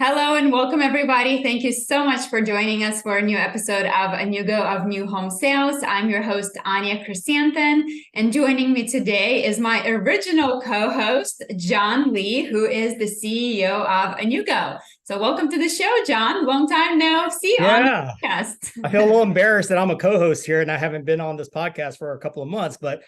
Hello and welcome, everybody. Thank you so much for joining us for a new episode of Anewgo of New Home Sales. I'm your host, Anya Chrysanthen, and joining me today is my original co-host, John Lee, who is the CEO of Anewgo. So welcome to the show, John. Long time no see on the Yeah, podcast. I feel a little embarrassed that I'm a co-host here and I haven't been on this podcast for a couple of months, but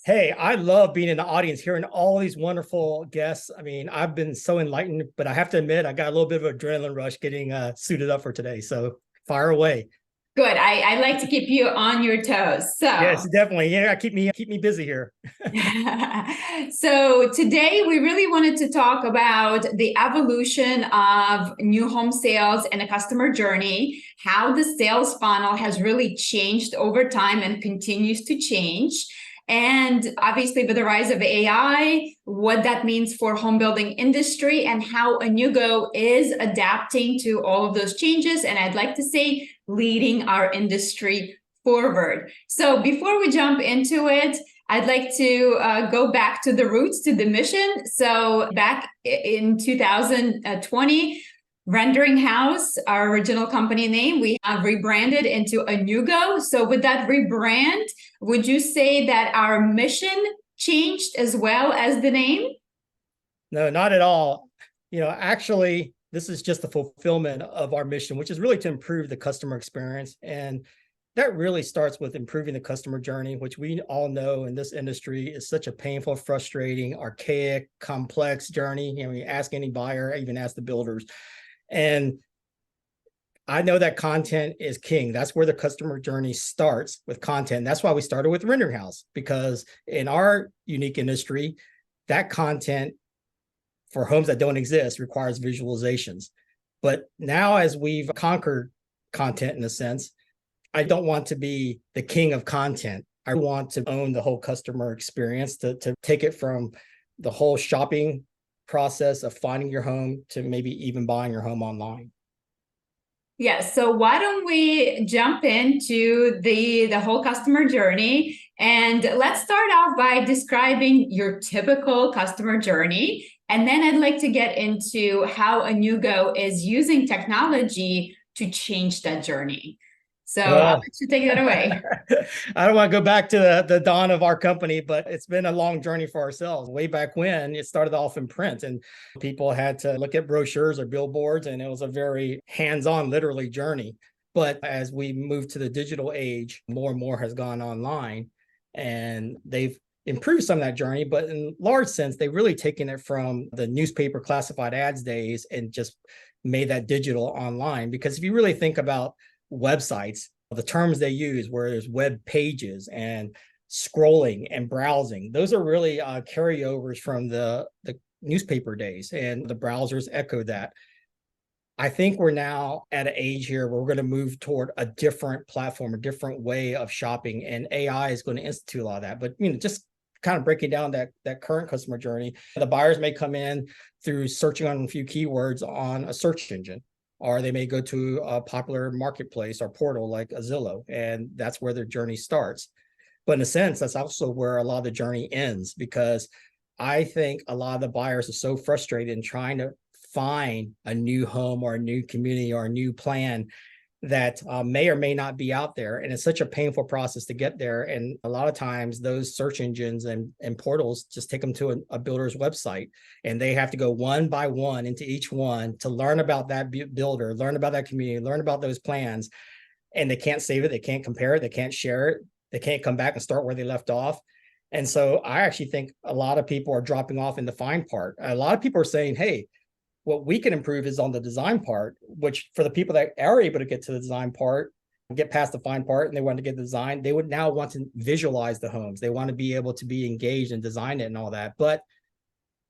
hey, I love being in the audience, hearing all these wonderful guests. I mean, I've been so enlightened, but I have to admit, I got a little bit of an adrenaline rush getting suited up for today. So fire away. Good. I like to keep you on your toes. Yes, definitely. Yeah, keep me busy here. So today we really wanted to talk about the evolution of new home sales and a customer journey, how the sales funnel has really changed over time and continues to change. And obviously with the rise of AI, what that means for home building industry and how Anewgo is adapting to all of those changes. And I'd like to say leading our industry forward. So before we jump into it, I'd like to go back to the roots, to the mission. So back in 2020, Rendering House, our original company name, we have rebranded into Anewgo. So with that rebrand, would you say that our mission changed as well as the name? No, not at all. Actually, this is just the fulfillment of our mission, which is really to improve the customer experience. And that really starts with improving the customer journey, which we all know in this industry is such a painful, frustrating, archaic, complex journey. You ask any buyer, even ask the builders. And I know that content is king. That's where the customer journey starts, with content. That's why we started with Rendering House, because in our unique industry, that content for homes that don't exist requires visualizations. But now, as we've conquered content in a sense, I don't want to be the king of content. I want to own the whole customer experience, to take it from the whole shopping process of finding your home to maybe even buying your home online. Yes. So why don't we jump into the whole customer journey, and let's start off by describing your typical customer journey, and then I'd like to get into how Anewgo is using technology to change that journey. So I'll Well, let you take that away. I don't want to go back to the dawn of our company, but it's been a long journey for ourselves. Way back when, it started off in print and people had to look at brochures or billboards, and it was a very hands-on, literally journey. But as we move to the digital age, more and more has gone online, and they've improved some of that journey. But in large sense, they've really taken it from the newspaper classified ads days and just made that digital online. Because if you really think about websites, the terms they use, where there's web pages and scrolling and browsing, those are really carryovers from the newspaper days, and the browsers echo that. I think we're now at an age here where we're going to move toward a different platform, a different way of shopping, and AI is going to institute a lot of that. But just kind of breaking down that current customer journey, the buyers may come in through searching on a few keywords on a search engine, or they may go to a popular marketplace or portal like a Zillow, and that's where their journey starts. But in a sense, that's also where a lot of the journey ends, because I think a lot of the buyers are so frustrated in trying to find a new home or a new community or a new plan that may or may not be out there. And it's such a painful process to get there. And a lot of times those search engines and portals just take them to a builder's website, and they have to go one by one into each one to learn about that builder, learn about that community, learn about those plans. And they can't save it. They can't compare it. They can't share it. They can't come back and start where they left off. And so I actually think a lot of people are dropping off in the find part. A lot of people are saying, hey, what we can improve is on the design part, which for the people that are able to get to the design part, get past the find part, and they want to get the design, they would now want to visualize the homes. They want to be able to be engaged and design it and all that. But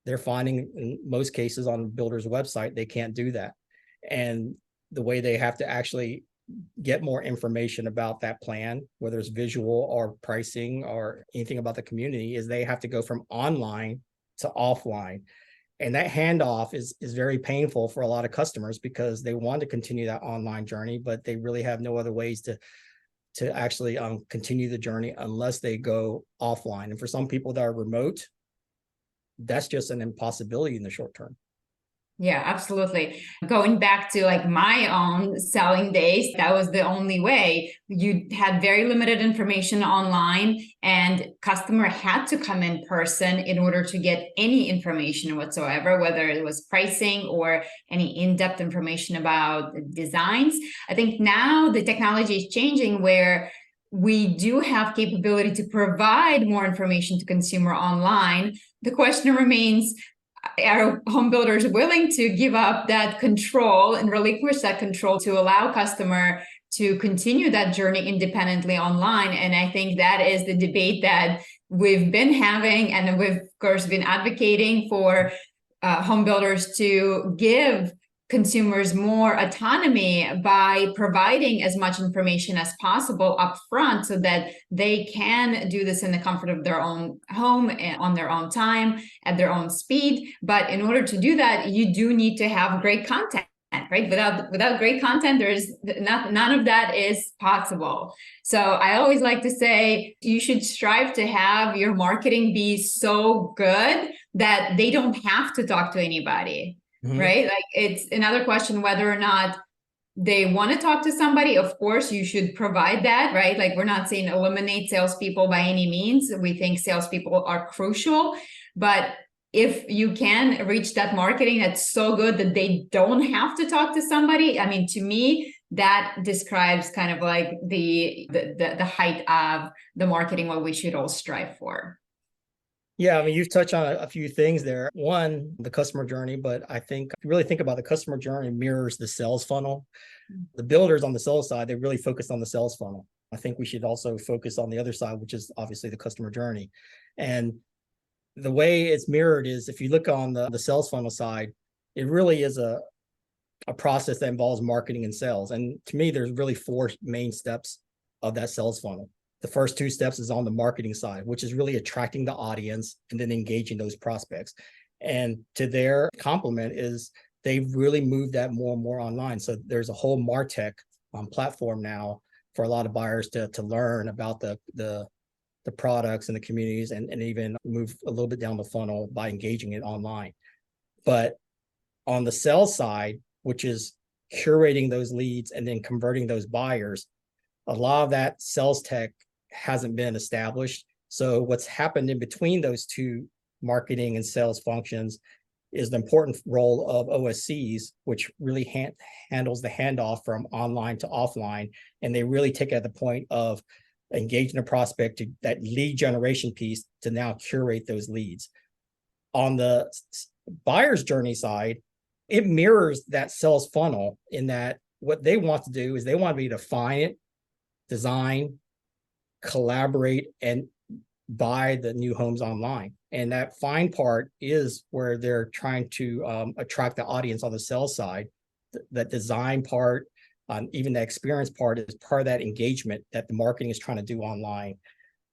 they're finding in most cases on the builder's website, they can't do that. And the way they have to actually get more information about that plan, whether it's visual or pricing or anything about the community, is they have to go from online to offline. And that handoff is very painful for a lot of customers, because they want to continue that online journey, but they really have no other ways to actually continue the journey unless they go offline. And for some people that are remote, that's just an impossibility in the short term. Yeah, absolutely. Going back to like my own selling days, that was the only way. You had very limited information online, and customer had to come in person in order to get any information whatsoever, whether it was pricing or any in-depth information about designs. I think now the technology is changing where we do have capability to provide more information to consumer online. The question remains, are home builders willing to give up that control and relinquish that control to allow customer to continue that journey independently online? And I think that is the debate that we've been having, and we've of course been advocating for home builders to give consumers more autonomy by providing as much information as possible up front so that they can do this in the comfort of their own home and on their own time at their own speed. But in order to do that, you do need to have great content, right? Without great content, there's none of that is possible. So I always like to say you should strive to have your marketing be so good that they don't have to talk to anybody. Right? Like, it's another question whether or not they want to talk to somebody. Of course, you should provide that, right? Like, we're not saying eliminate salespeople by any means. We think salespeople are crucial, but if you can reach that marketing that's so good that they don't have to talk to somebody, I mean, to me, that describes kind of like the height of the marketing, what we should all strive for. Yeah, I mean, you've touched on a few things there. One, the customer journey, but I think if you really think about the customer journey mirrors the sales funnel. The builders on the sales side, they really focus on the sales funnel. I think we should also focus on the other side, which is obviously the customer journey. And the way it's mirrored is if you look on the sales funnel side, it really is a process that involves marketing and sales. And to me, there's really four main steps of that sales funnel. The first two steps is on the marketing side, which is really attracting the audience and then engaging those prospects. And to their compliment is they've really moved that more and more online. So there's a whole MarTech platform now for a lot of buyers to learn about the products and the communities, and even move a little bit down the funnel by engaging it online. But on the sales side, which is curating those leads and then converting those buyers, a lot of that sales tech hasn't been established. So what's happened in between those two marketing and sales functions is the important role of OSCs, which really handles the handoff from online to offline. And they really take it at the point of engaging a prospect to that lead generation piece to now curate those leads. On the buyer's journey side, it mirrors that sales funnel in that what they want to do is they want to be define it, design, collaborate, and buy the new homes online. And that find part is where they're trying to attract the audience on the sales side. That design part, even the experience part, is part of that engagement that the marketing is trying to do online.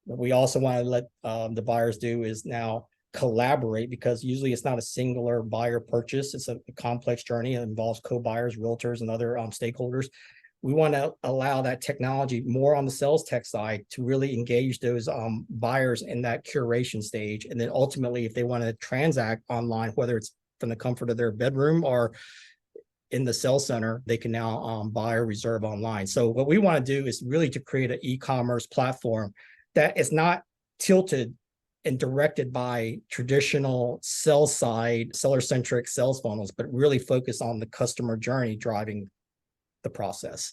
What we also want to let the buyers do is now collaborate, because usually it's not a singular buyer purchase. It's a complex journey. It involves co-buyers, realtors, and other stakeholders. We want to allow that technology more on the sales tech side to really engage those buyers in that curation stage. And then ultimately, if they want to transact online, whether it's from the comfort of their bedroom or in the sales center, they can now buy or reserve online. So what we want to do is really to create an e-commerce platform that is not tilted and directed by traditional sell side, seller-centric sales funnels, but really focus on the customer journey driving the process.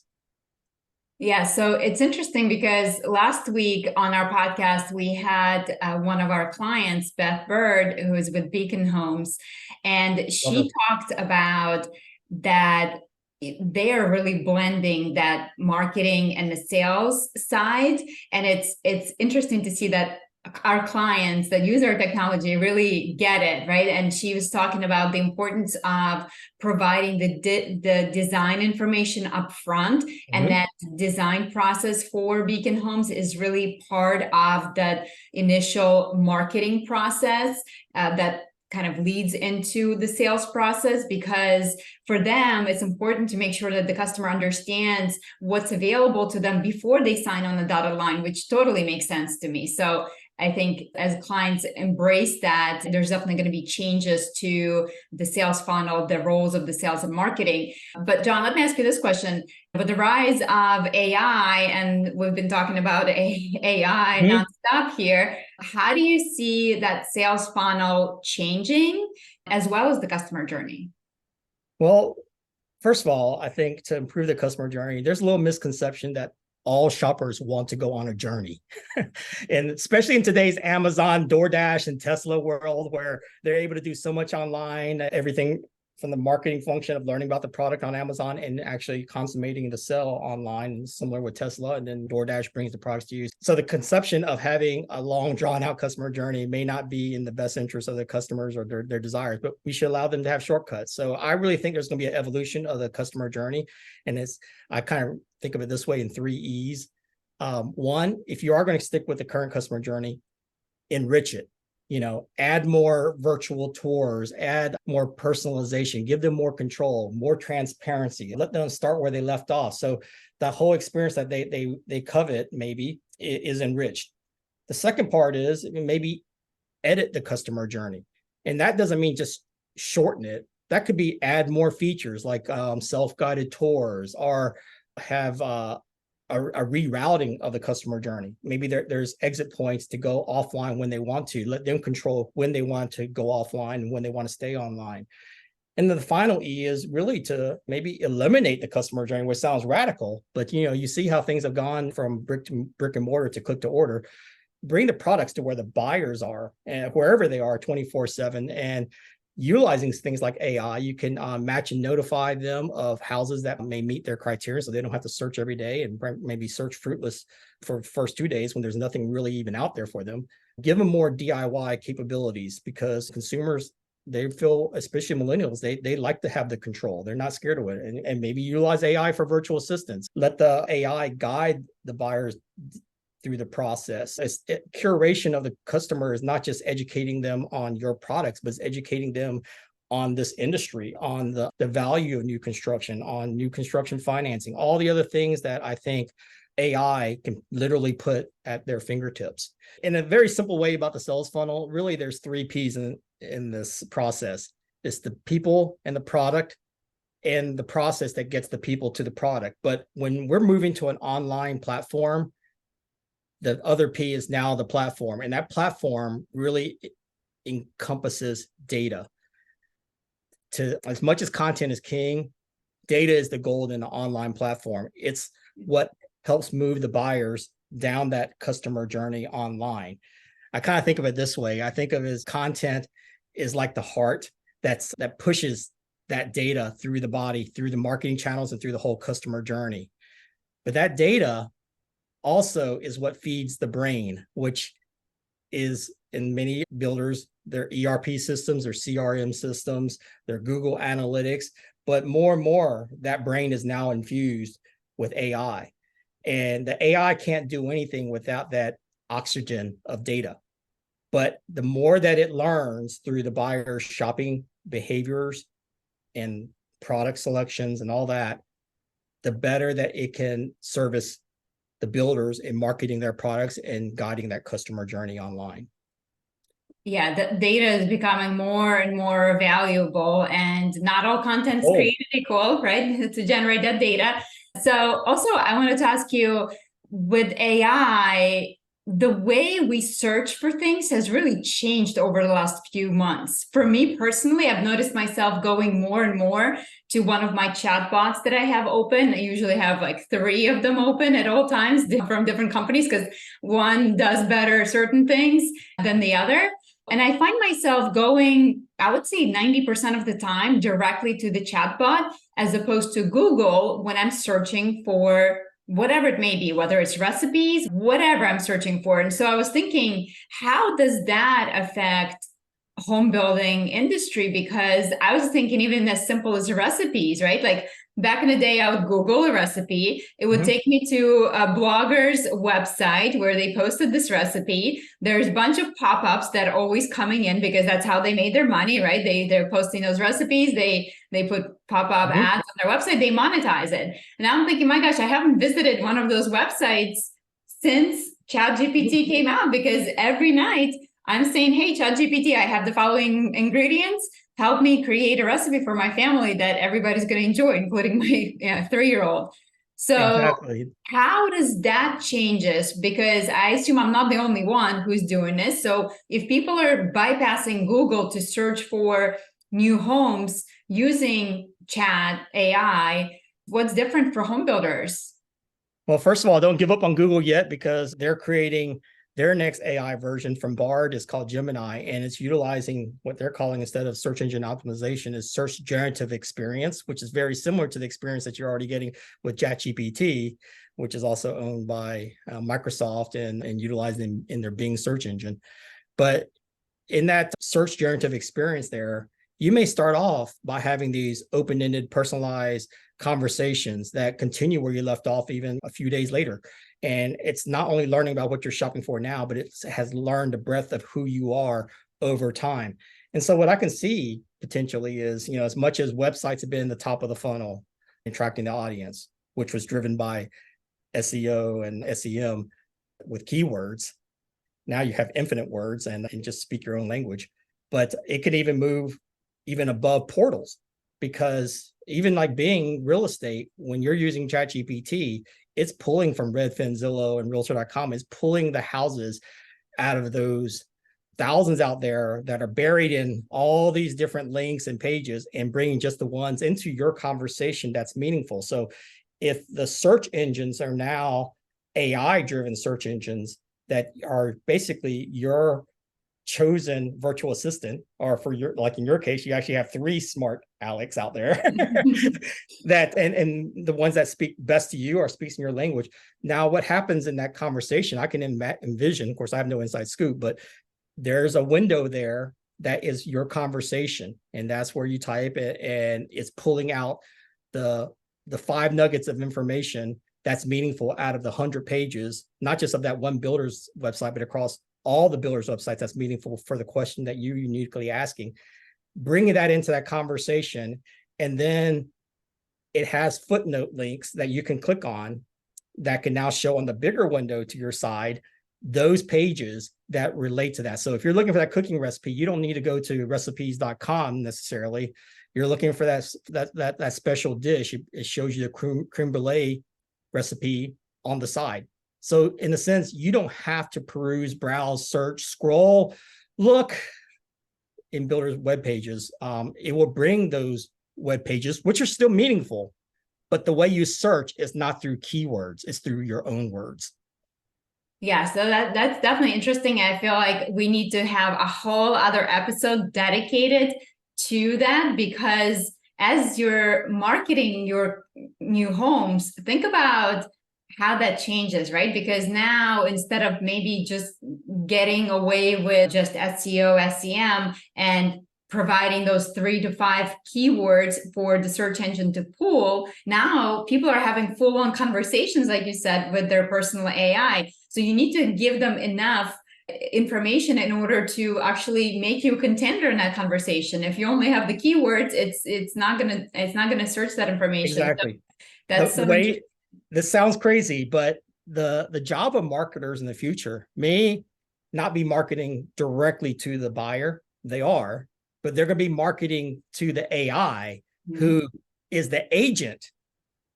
Yeah, so it's interesting because last week on our podcast, we had one of our clients, Beth Bird, who is with Beacon Homes, and she talked about that they are really blending that marketing and the sales side. And it's interesting to see that our clients that use our technology really get it, right? And she was talking about the importance of providing the design information up front, and that design process for Beacon Homes is really part of that initial marketing process that kind of leads into the sales process, because for them, it's important to make sure that the customer understands what's available to them before they sign on the dotted line, which totally makes sense to me. So I think as clients embrace that, there's definitely going to be changes to the sales funnel, the roles of the sales and marketing. But John, let me ask you this question. With the rise of AI, and we've been talking about AI nonstop here, how do you see that sales funnel changing as well as the customer journey? Well, first of all, I think to improve the customer journey, there's a little misconception that all shoppers want to go on a journey. And especially in today's Amazon, DoorDash, and Tesla world, where they're able to do so much online, everything from the marketing function of learning about the product on Amazon and actually consummating the sale online, similar with Tesla, and then DoorDash brings the products to you. So the conception of having a long drawn out customer journey may not be in the best interest of the customers or their desires, but we should allow them to have shortcuts. So I really think there's going to be an evolution of the customer journey. And I kind of think of it this way in 3 E's. One, if you are going to stick with the current customer journey, enrich it. Add more virtual tours, add more personalization, give them more control, more transparency, let them start where they left off. So that whole experience that they covet maybe is enriched. The second part is maybe edit the customer journey. And that doesn't mean just shorten it. That could be add more features like self-guided tours, or have a rerouting of the customer journey. Maybe there's exit points to go offline when they want to. Let them control when they want to go offline and when they want to stay online. And then the final E is really to maybe eliminate the customer journey, which sounds radical, but you see how things have gone from brick and mortar to click to order. Bring the products to where the buyers are and wherever they are 24/7, and utilizing things like AI, you can match and notify them of houses that may meet their criteria, so they don't have to search every day and maybe search fruitless for the first 2 days when there's nothing really even out there for them. Give them more DIY capabilities, because consumers, they feel, especially millennials, they like to have the control. They're not scared of it. And maybe utilize AI for virtual assistants. Let the AI guide the buyers through the process. Curation of the customer is not just educating them on your products, but it's educating them on this industry, on the value of new construction, on new construction financing, all the other things that I think AI can literally put at their fingertips. In a very simple way about the sales funnel, really there's 3 P's in this process. It's the people and the product, and the process that gets the people to the product. But when we're moving to an online platform, the other P is now the platform, and that platform really encompasses data. To as much as content is king, data is the gold in the online platform. It's what helps move the buyers down that customer journey online. I kind of think of it this way. I think of it as content is like the heart that pushes that data through the body, through the marketing channels, and through the whole customer journey. But that data also is what feeds the brain, which is in many builders, their ERP systems, their CRM systems, their Google Analytics. But more and more, that brain is now infused with AI. And the AI can't do anything without that oxygen of data. But the more that it learns through the buyer's shopping behaviors and product selections and all that, the better that it can service the builders in marketing their products and guiding that customer journey online. Yeah, the data is becoming more and more valuable, and not all content is created equal, right? To generate that data. So also I wanted to ask you, with AI, the way we search for things has really changed over the last few months. For me personally, I've noticed myself going more and more to one of my chat bots that I have open. I usually have like 3 of them open at all times from different companies, because one does better certain things than the other. And I find myself going, I would say 90% of the time, directly to the chatbot, as opposed to Google when I'm searching for whatever it may be, whether it's recipes, whatever I'm searching for. And so I was thinking, how does that affect home building industry? Because I was thinking even as simple as recipes, right? Like back in the day, I would Google a recipe. It would take me to a blogger's website where they posted this recipe. There's a bunch of pop-ups that are always coming in, because that's how they made their money, right? They're posting those recipes. They put pop-up ads on their website. They monetize it. And I'm thinking, my gosh, I haven't visited one of those websites since ChatGPT came out, because every night I'm saying, hey, ChatGPT, I have the following ingredients. Help me create a recipe for my family that everybody's going to enjoy, including my 3-year-old. So Exactly. how does that changes? Because I assume I'm not the only one who's doing this. So if people are bypassing Google to search for new homes using chat AI, what's different for home builders? Well, first of all, don't give up on Google yet, because they're creating their next AI version from Bard is called Gemini, and it's utilizing what they're calling, instead of search engine optimization, is search generative experience, which is very similar to the experience that you're already getting with ChatGPT, which is also owned by Microsoft and utilized in their Bing search engine. But in that search generative experience there, you may start off by having these open-ended, personalized conversations that continue where you left off even a few days later. And it's not only learning about what you're shopping for now, but it has learned the breadth of who you are over time. And so what I can see potentially is, as much as websites have been the top of the funnel, attracting the audience, which was driven by SEO and SEM with keywords, now you have infinite words and just speak your own language. But it could even move even above portals, because even like being real estate, when you're using ChatGPT, it's pulling from Redfin, Zillow, and Realtor.com. It's pulling the houses out of those thousands out there that are buried in all these different links and pages, and bringing just the ones into your conversation that's meaningful. So if the search engines are now AI-driven search engines that are basically your chosen virtual assistant, or for your, like in your case, you actually have 3 smart Alex out there that and the ones that speak best to you or speaks in your language. Now, what happens in that conversation, I can envision, of course, I have no inside scoop, but there's a window there that is your conversation, and that's where you type it, and it's pulling out the 5 nuggets of information that's meaningful out of the 100 pages, not just of that one builder's website, but across all the builders' websites that's meaningful for the question that you're uniquely asking. Bringing that into that conversation, and then it has footnote links that you can click on that can now show on the bigger window to your side those pages that relate to that. So if you're looking for that cooking recipe, you don't need to go to recipes.com necessarily. You're looking for that special dish. It shows you the creme brulee recipe on the side. So in a sense, you don't have to peruse, browse, search, scroll, look in builders' web pages. It will bring those web pages, which are still meaningful, but the way you search is not through keywords, it's through your own words. Yeah, so that's definitely interesting. I feel like we need to have a whole other episode dedicated to that, because as you're marketing your new homes, think about how that changes, right? Because now, instead of maybe just getting away with just SEO, SEM, and providing those 3 to 5 keywords for the search engine to pull, now people are having full-on conversations, like you said, with their personal AI. So you need to give them enough information in order to actually make you a contender in that conversation. If you only have the keywords, it's not gonna search that information. Exactly. So that's The way this sounds crazy, but the job of marketers in the future may not be marketing directly to the buyer. They are, but they're going to be marketing to the AI, who is the agent.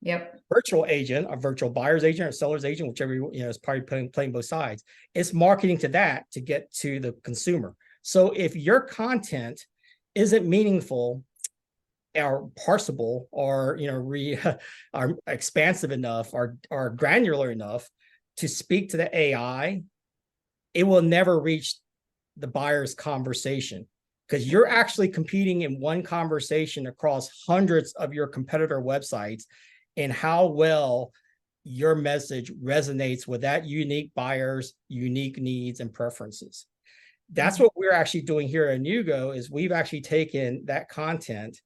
Yep. Virtual agent, a virtual buyer's agent or seller's agent, whichever, is probably playing both sides. It's marketing to that to get to the consumer. So if your content isn't meaningful or parsable, or are expansive enough, or granular enough to speak to the AI, it will never reach the buyer's conversation, because you're actually competing in one conversation across hundreds of your competitor websites, and how well your message resonates with that unique buyer's unique needs and preferences. That's what we're actually doing here at Anewgo, is we've actually taken that content,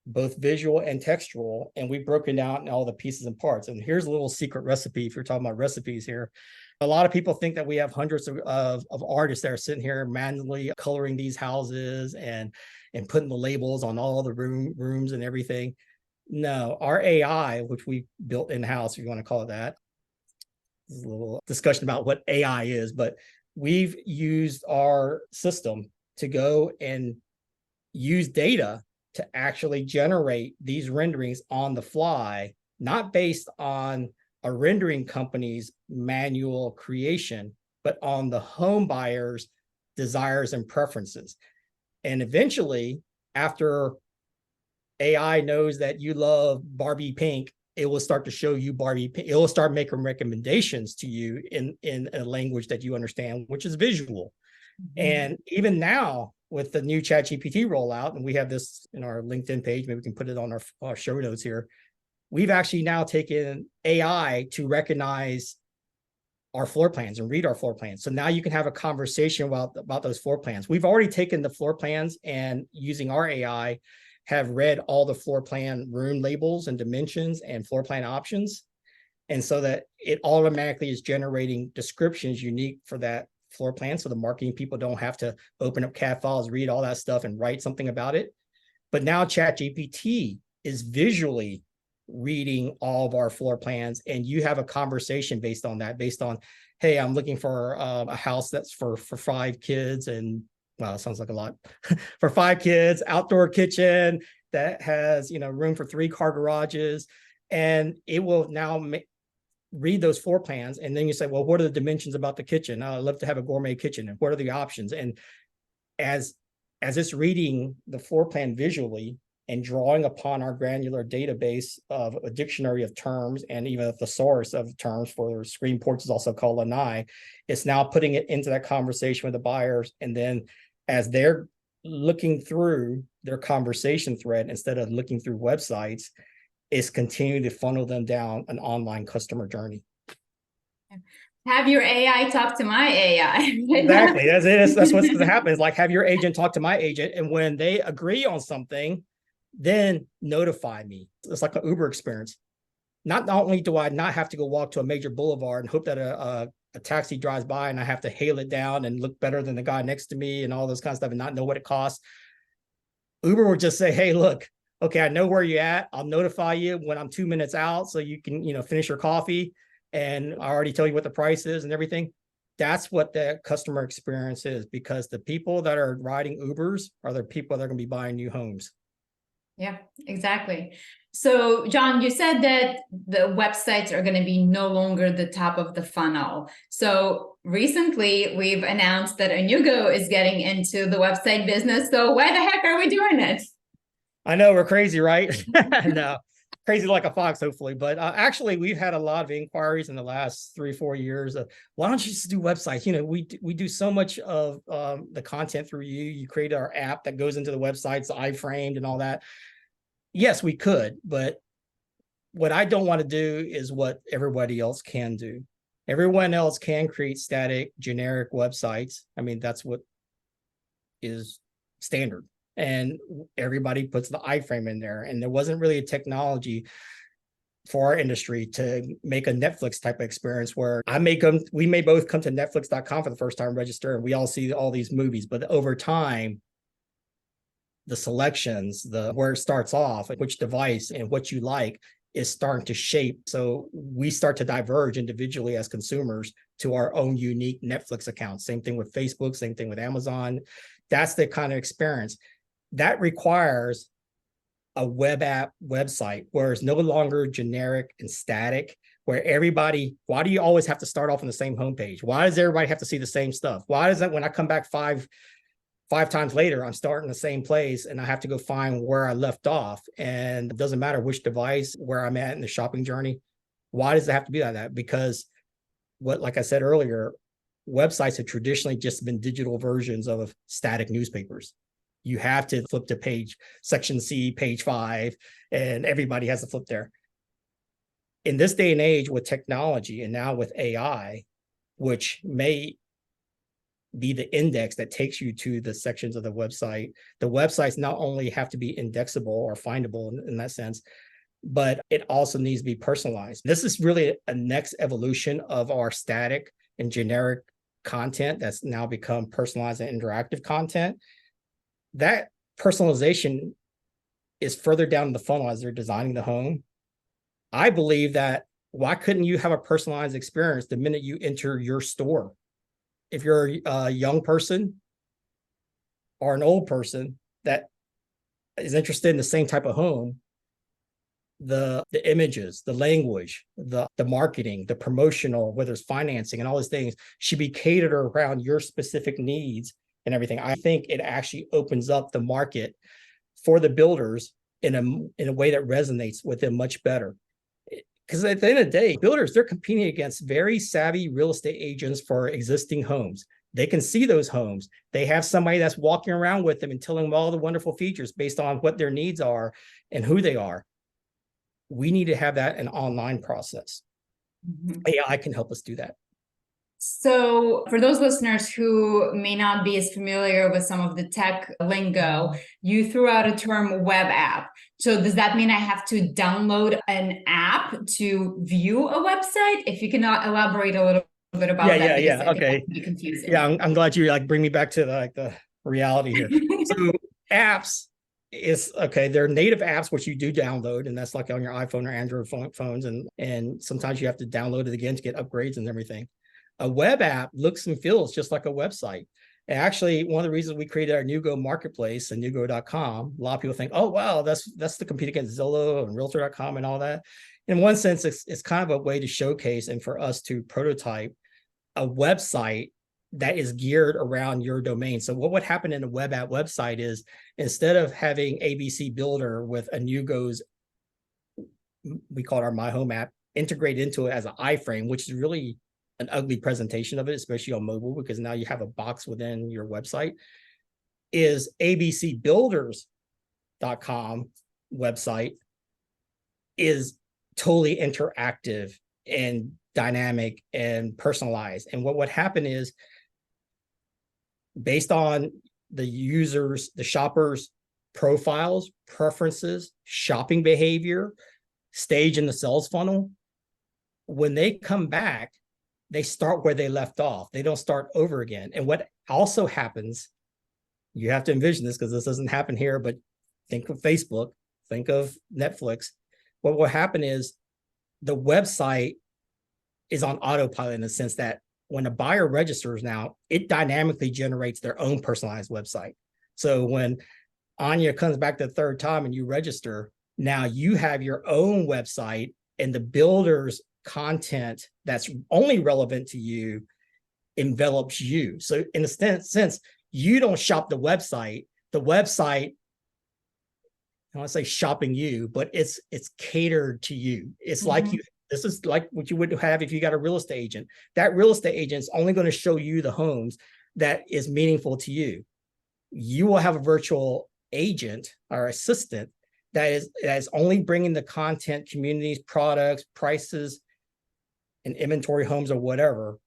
both visual and textual, and we've broken down all the pieces and parts. And here's a little secret recipe, if you're talking about recipes here. A lot of people think that we have hundreds of artists that are sitting here manually coloring these houses and putting the labels on all the rooms and everything. No, our AI, which we built in-house, if you want to call it that, There's a little discussion about what AI is, but we've used our system to go and use data to actually generate these renderings on the fly, not based on a rendering company's manual creation, but on the home buyer's desires and preferences. And eventually, after AI knows that you love Barbie pink, it will start to show you Barbie pink. It will start making recommendations to you in a language that you understand, which is visual. Mm-hmm. And even now, with the new ChatGPT rollout, and we have this in our LinkedIn page, maybe we can put it on our show notes here. We've actually now taken AI to recognize our floor plans and read our floor plans. So now you can have a conversation about those floor plans. We've already taken the floor plans and using our AI have read all the floor plan room labels and dimensions and floor plan options. And so that it automatically is generating descriptions unique for that floor plan. So the marketing people don't have to open up CAD files, read all that stuff and write something about it. But now ChatGPT is visually reading all of our floor plans, and you have a conversation based on that, based on, hey, I'm looking for a house that's for 5 kids, and wow, it sounds like a lot. For 5 kids, outdoor kitchen that has, room for 3 car garages, and it will now read those floor plans. And then you say, well, what are the dimensions about the kitchen? I'd love to have a gourmet kitchen, and what are the options? And as it's reading the floor plan visually and drawing upon our granular database of a dictionary of terms and even a thesaurus of terms for screen ports is also called lanai, it's now putting it into that conversation with the buyers. And then as they're looking through their conversation thread, instead of looking through websites, is continuing to funnel them down an online customer journey. Have your AI talk to my AI. Exactly. That's what's going to happen. Is like, have your agent talk to my agent, and when they agree on something, then notify me. It's like an Uber experience. Not only do I not have to go walk to a major boulevard and hope that a taxi drives by and I have to hail it down and look better than the guy next to me and all those kinds of stuff and not know what it costs. Uber will just say, hey, look, okay, I know where you're at. I'll notify you when I'm 2 minutes out so you can, finish your coffee. And I already tell you what the price is and everything. That's what the customer experience is, because the people that are riding Ubers are the people that are going to be buying new homes. Yeah, exactly. So, John, you said that the websites are going to be no longer the top of the funnel. So recently we've announced that Anewgo is getting into the website business. So why the heck are we doing it? I know, we're crazy, right? No, crazy like a fox, hopefully. But actually, we've had a lot of inquiries in the last 3-4 years of, why don't you just do websites? We do so much of the content through you. You create our app that goes into the websites, the iframed and all that. Yes, we could, but what I don't want to do is what everybody else can do. Everyone else can create static, generic websites. I mean, that's what is standard. And everybody puts the iframe in there. And there wasn't really a technology for our industry to make a Netflix type of experience where we may both come to netflix.com for the first time, register, and we all see all these movies. But over time, the selections, where it starts off, which device and what you like is starting to shape. So we start to diverge individually as consumers to our own unique Netflix accounts. Same thing with Facebook, same thing with Amazon. That's the kind of experience that requires a web app website where it's no longer generic and static, where why do you always have to start off on the same homepage? Why does everybody have to see the same stuff? Why is that when I come back five times later, I'm starting the same place and I have to go find where I left off? And it doesn't matter which device, where I'm at in the shopping journey. Why does it have to be like that? Because like I said earlier, websites have traditionally just been digital versions of static newspapers. You have to flip to section C, page 5, and everybody has to flip there. In this day and age with technology and now with AI, which may be the index that takes you to the sections of the websites not only have to be indexable or findable in that sense, but it also needs to be personalized. This is really a next evolution of our static and generic content that's now become personalized and interactive content. That personalization is further down the funnel as they're designing the home. I believe that Why couldn't you have a personalized experience the minute you enter your store? If you're a young person or an old person that is interested in the same type of home, the images, the language, the marketing, the promotional, whether it's financing and all these things should be catered around your specific needs and everything. I think it actually opens up the market for the builders in a way that resonates with them much better. Because at the end of the day, builders, they're competing against very savvy real estate agents for existing homes. They can see those homes. They have somebody that's walking around with them and telling them all the wonderful features based on what their needs are and who they are. We need to have that an online process. AI can help us do that. So for those listeners who may not be as familiar with some of the tech lingo, you threw out a term web app. So does that mean I have to download an app to view a website? If you can elaborate a little bit about that. Yeah. Okay. That can be confusing. Yeah, I'm glad you bring me back to the reality here. So apps is okay. They're native apps which you do download, and that's like on your iPhone or Android phones, and sometimes you have to download it again to get upgrades and everything. A web app looks and feels just like a website. And actually, one of the reasons we created our Anewgo marketplace, Anewgo.com, a lot of people think, oh, wow, that's the compete against Zillow and Realtor.com and all that. In one sense, it's kind of a way to showcase and for us to prototype a website that is geared around your domain. So what would happen in a web app website is instead of having ABC Builder with Anewgo's, we call it our My Home app, integrated into it as an iframe, which is really an ugly presentation of it, especially on mobile, because now you have a box within your website, is abcbuilders.com website is totally interactive and dynamic and personalized. And what would happen is based on the users, the shoppers' profiles, preferences, shopping behavior, stage in the sales funnel, when they come back, they start where they left off. They don't start over again. And what also happens, you have to envision this because this doesn't happen here, but think of Facebook, think of Netflix. What will happen is the website is on autopilot in the sense that when a buyer registers now, it dynamically generates their own personalized website. So when Anya comes back the third time and you register, now you have your own website and the builder's content that's only relevant to you envelops you. So in a sense, you don't shop the website. The website, I want to say shopping you, but it's catered to you. It's like this is like what you would have if you got a real estate agent. That real estate agent's only going to show you the homes that is meaningful to you. You will have a virtual agent or assistant that is only bringing the content, communities, products, prices, and inventory homes or whatever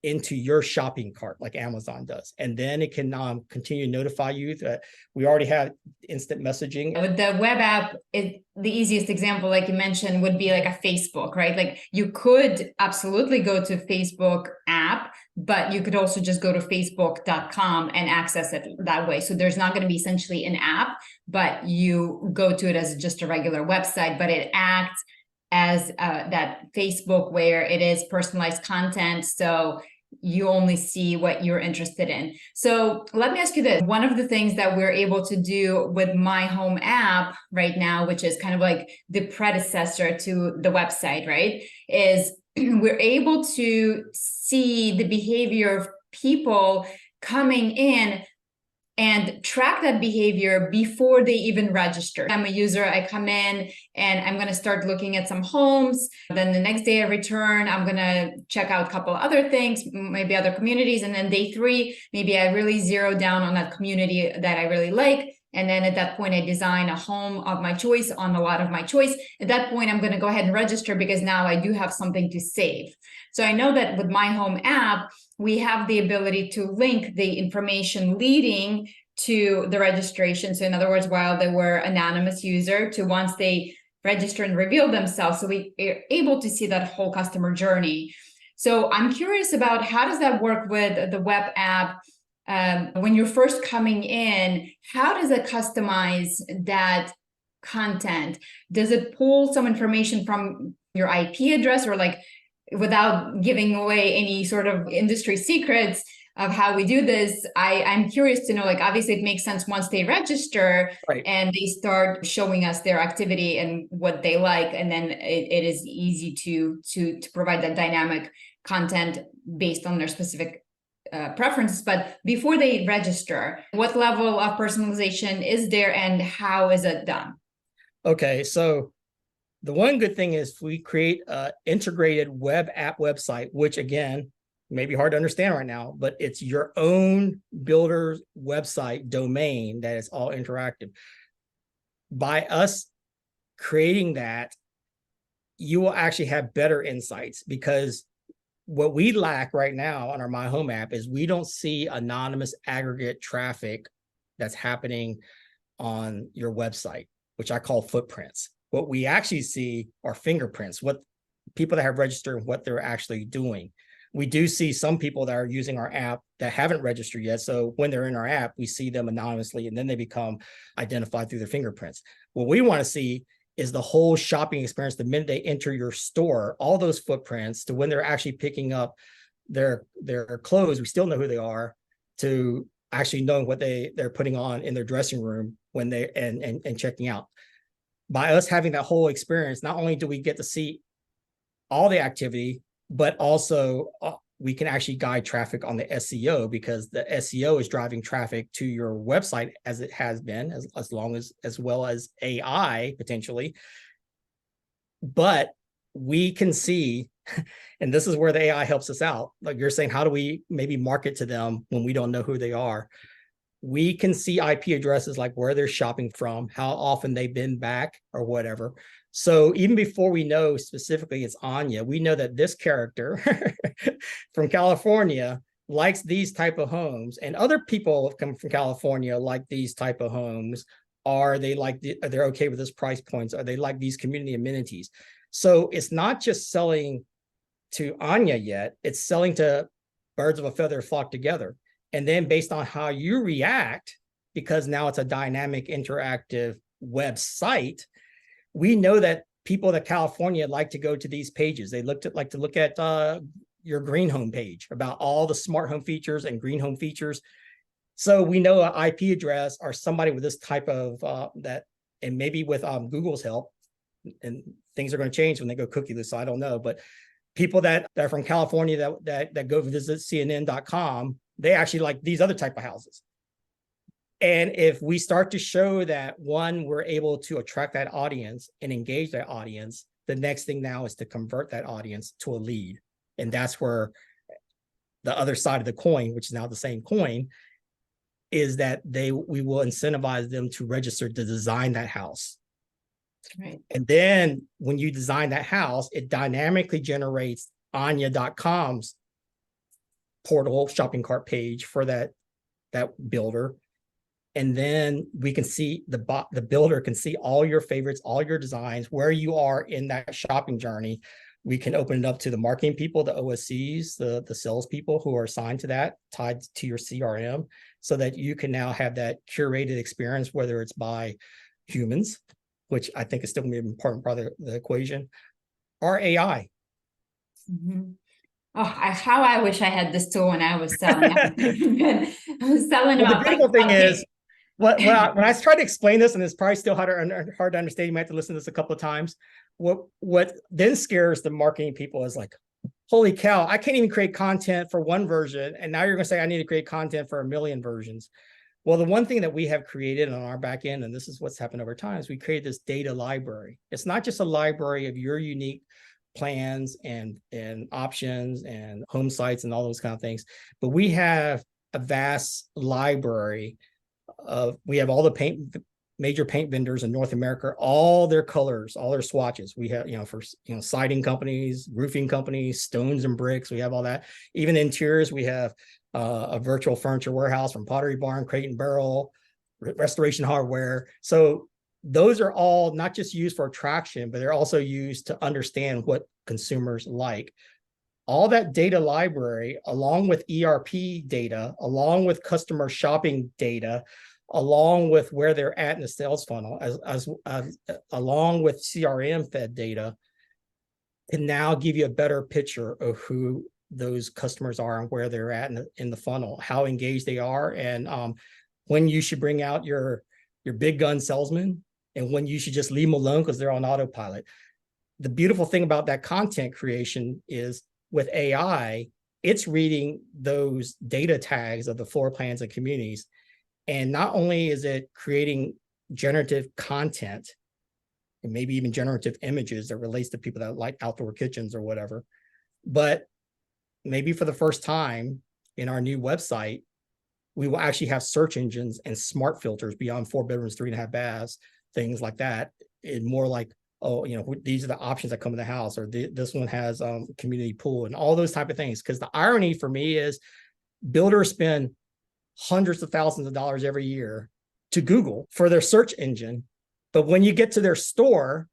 into your shopping cart like Amazon does. And then it can continue to notify you that we already have instant messaging. With the web app, the easiest example, like you mentioned, would be like a Facebook, right? Like you could absolutely go to Facebook app, but you could also just go to facebook.com and access it that way. So there's not going to be essentially an app, but you go to it as just a regular website, but it acts as that Facebook where it is personalized content. So you only see what you're interested in. So let me ask you this. One of the things that we're able to do with My Home app right now, which is kind of like the predecessor to the website, right, is we're able to see the behavior of people coming in and track that behavior before they even register. I'm a user, I come in and I'm gonna start looking at some homes. Then the next day I return, I'm gonna check out a couple other things, maybe other communities. And then day 3, maybe I really zero down on that community that I really like. And then at that point, I design a home of my choice on a lot of my choice. At that point, I'm gonna go ahead and register because now I do have something to save. So I know that with My Home app, we have the ability to link the information leading to the registration. So in other words, while they were anonymous user to once they register and reveal themselves. So we are able to see that whole customer journey. So I'm curious about how does that work with the web app? When you're first coming in, how does it customize that content, does it pull some information from your IP address, or like, without giving away any sort of industry secrets of how we do this, I'm curious to know, like, obviously it makes sense once they register Right. and they start showing us their activity and what they like, and then it is easy to provide that dynamic content based on their specific preferences. But before they register, what level of personalization is there and how is it done? Okay, so the one good thing is we create an integrated web app website, which again, may be hard to understand right now, but it's your own builder's website domain that is all interactive. By us creating that, you will actually have better insights, because what we lack right now on our My Home app is we don't see anonymous aggregate traffic that's happening on your website, which I call footprints. What we actually see are fingerprints, what people that have registered, what they're actually doing. We do see some people that are using our app that haven't registered yet. So when they're in our app, we see them anonymously, and then they become identified through their fingerprints. What we want to see is the whole shopping experience, the minute they enter your store, all those footprints, to when they're actually picking up their clothes, we still know who they are, to actually knowing what they're putting on in their dressing room when they and checking out. By us having that whole experience, not only do we get to see all the activity, but also we can actually guide traffic on the SEO, because the SEO is driving traffic to your website, as it has been, as well as AI potentially. But we can see, and this is where the AI helps us out. Like you're saying, how do we maybe market to them when we don't know who they are? We can see IP addresses, like where they're shopping from, how often they've been back, or whatever. So even before we know specifically it's Anya, we know that this character from California likes these type of homes, and other people have come from California like these type of homes. Are they they're okay with this price points? Are they like these community amenities? So it's not just selling to Anya yet, it's selling to birds of a feather flock together. And then based on how you react, because now it's a dynamic, interactive website, we know that people in California like to go to these pages. They like to look at your green home page about all the smart home features and green home features. So we know an IP address or somebody with this type of that, and maybe with Google's help, and things are going to change when they go cookieless. So I don't know, but people that are from California that go visit CNN.com, they actually like these other type of houses. And if we start to show that, one, we're able to attract that audience and engage that audience, the next thing now is to convert that audience to a lead. And that's where the other side of the coin, which is now the same coin, is that we will incentivize them to register to design that house. Right. And then when you design that house, it dynamically generates Anya.com's portal shopping cart page for that builder. And then we can see the builder can see all your favorites, all your designs, where you are in that shopping journey. We can open it up to the marketing people, the OSCs, the salespeople who are assigned to that, tied to your CRM, so that you can now have that curated experience, whether it's by humans, which I think is still going to be an important part of the equation, or AI. Mm-hmm. Oh, how I wish I had this tool when I was selling. I was selling Well, the about beautiful thing okay. is, when I try to explain this, and it's probably still hard to understand, you might have to listen to this a couple of times. What then scares the marketing people is like, holy cow, I can't even create content for one version, and now you're going to say I need to create content for 1 million versions. Well, the one thing that we have created on our back end, and this is what's happened over time, is we created this data library. It's not just a library of your unique plans and options and home sites and all those kind of things, but we have a vast library of, we have all the major paint vendors in North America, all their colors, all their swatches. We have, for siding companies, roofing companies, stones and bricks. We have all that. Even interiors, we have a virtual furniture warehouse from Pottery Barn, Crate and Barrel, Restoration Hardware. So those are all not just used for attraction, but they're also used to understand what consumers like. All that data library, along with ERP data, along with customer shopping data, along with where they're at in the sales funnel, along with CRM fed data, can now give you a better picture of who those customers are and where they're at in the funnel, how engaged they are, and when you should bring out your big gun salesman and when you should just leave them alone because they're on autopilot. The beautiful thing about that content creation is with AI, it's reading those data tags of the floor plans and communities. And not only is it creating generative content and maybe even generative images that relates to people that like outdoor kitchens or whatever, but maybe for the first time in our new website, we will actually have search engines and smart filters beyond 4 bedrooms, 3.5 baths, things like that. And more like, oh, these are the options that come in the house, or this one has community pool and all those type of things. Because the irony for me is builders spend hundreds of thousands of dollars every year to Google for their search engine. But when you get to their store,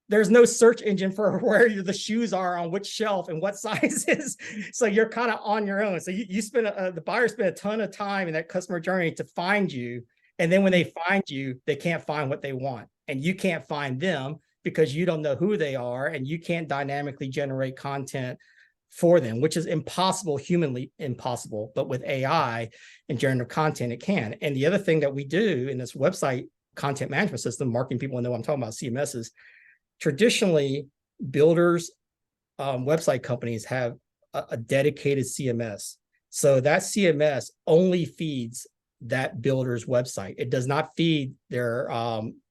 there's no search engine for where the shoes are on which shelf and what sizes. So you're kind of on your own. So you spend the buyers spend a ton of time in that customer journey to find you. And then when they find you, they can't find what they want. And you can't find them because you don't know who they are, and you can't dynamically generate content for them, which is impossible, humanly impossible. But with AI and generative content, it can. And the other thing that we do in this website content management system, marketing people know what I'm talking about, CMSs, traditionally builders, website companies have a dedicated CMS. So that CMS only feeds that builder's website. It does not feed their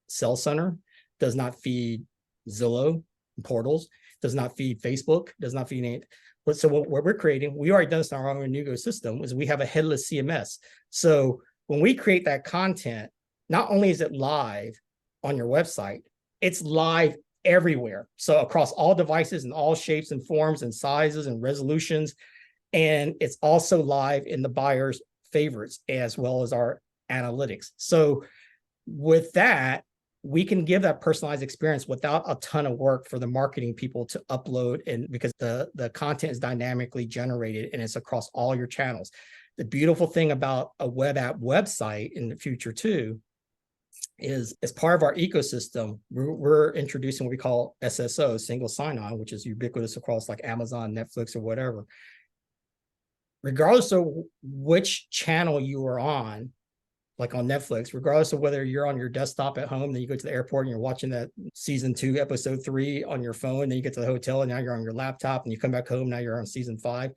sales center, does not feed Zillow portals, does not feed Facebook, does not feed anything. But so what we're creating, we already done this in our own Anewgo system, is we have a headless CMS. So when we create that content, not only is it live on your website, it's live everywhere. So across all devices and all shapes and forms and sizes and resolutions. And it's also live in the buyer's favorites as well as our analytics. So with that, we can give that personalized experience without a ton of work for the marketing people to upload, and because the content is dynamically generated and it's across all your channels. The beautiful thing about a web app website in the future too is, as part of our ecosystem, we're introducing what we call SSO, single sign-on, which is ubiquitous across like Amazon, Netflix, or whatever. Regardless of which channel you are on, like on Netflix, regardless of whether you're on your desktop at home, then you go to the airport and you're watching that season 2, episode 3 on your phone, then you get to the hotel and now you're on your laptop, and you come back home, now you're on season 5.